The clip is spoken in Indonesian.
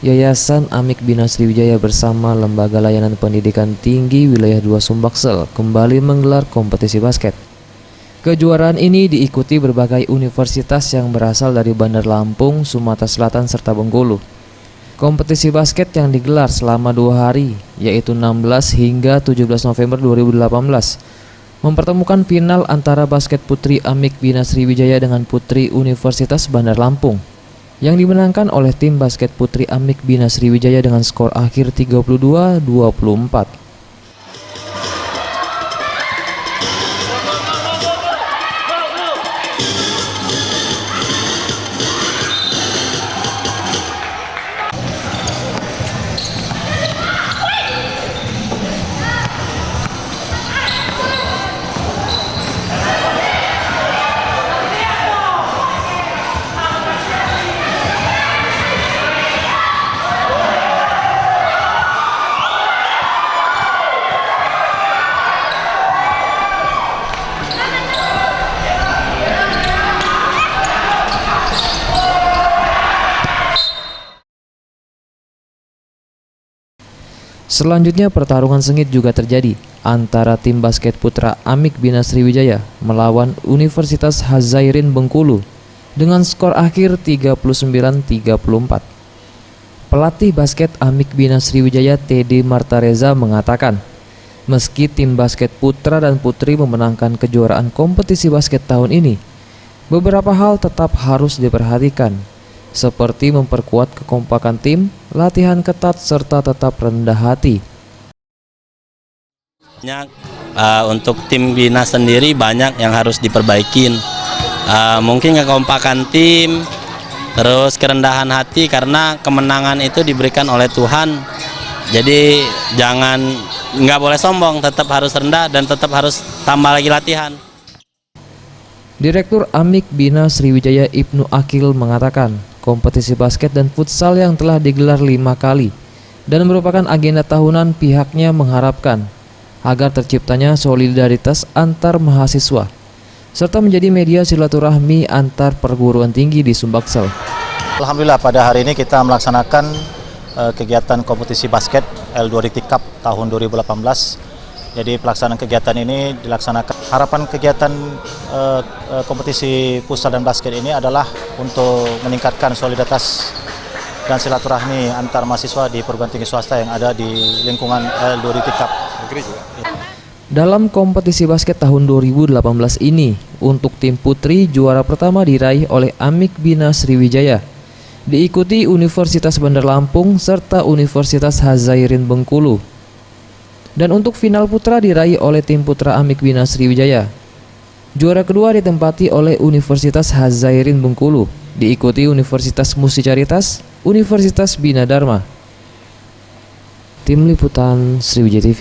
Yayasan Amik Bina Sriwijaya bersama Lembaga Layanan Pendidikan Tinggi Wilayah 2 Sumbaksel kembali menggelar kompetisi basket. Kejuaraan ini diikuti berbagai universitas yang berasal dari Bandar Lampung, Sumatera Selatan, serta Bengkulu. Kompetisi basket yang digelar selama 2 hari, yaitu 16 hingga 17 November 2018, mempertemukan final antara basket putri Amik Bina Sriwijaya dengan putri Universitas Bandar Lampung, yang dimenangkan oleh tim basket putri Amik Bina Sriwijaya dengan skor akhir 32-24. Selanjutnya pertarungan sengit juga terjadi antara tim basket putra Amik Bina Sriwijaya melawan Universitas Hazairin Bengkulu dengan skor akhir 39-34. Pelatih basket Amik Bina Sriwijaya TD Martareza mengatakan, meski tim basket putra dan putri memenangkan kejuaraan kompetisi basket tahun ini, beberapa hal tetap harus diperhatikan, seperti memperkuat kekompakan tim, latihan ketat, serta tetap rendah hati. Untuk tim Bina sendiri banyak yang harus diperbaikin. Mungkin kekompakan tim, terus kerendahan hati, karena kemenangan itu diberikan oleh Tuhan. Jadi nggak boleh sombong, tetap harus rendah dan tetap harus tambah lagi latihan. Direktur Amik Bina Sriwijaya Ibnu Akil mengatakan, kompetisi basket dan futsal yang telah digelar 5 kali dan merupakan agenda tahunan, pihaknya mengharapkan agar terciptanya solidaritas antar mahasiswa serta menjadi media silaturahmi antar perguruan tinggi di Sumbaksel. Alhamdulillah pada hari ini kita melaksanakan kegiatan kompetisi basket L2 Cup tahun 2018. Jadi pelaksanaan kegiatan ini dilaksanakan. Harapan kegiatan kompetisi futsal dan basket ini adalah untuk meningkatkan solidaritas dan silaturahmi antar mahasiswa di perguruan tinggi swasta yang ada di lingkungan L2 Cup. Dalam kompetisi basket tahun 2018 ini, untuk tim putri juara pertama diraih oleh Amik Bina Sriwijaya, diikuti Universitas Bandar Lampung serta Universitas Hazairin Bengkulu. Dan untuk final putra diraih oleh tim putra Amik Bina Sriwijaya. Juara kedua ditempati oleh Universitas Hazairin Bengkulu, diikuti Universitas Musicaritas, Universitas Bina Dharma. Tim Liputan Sriwijaya TV.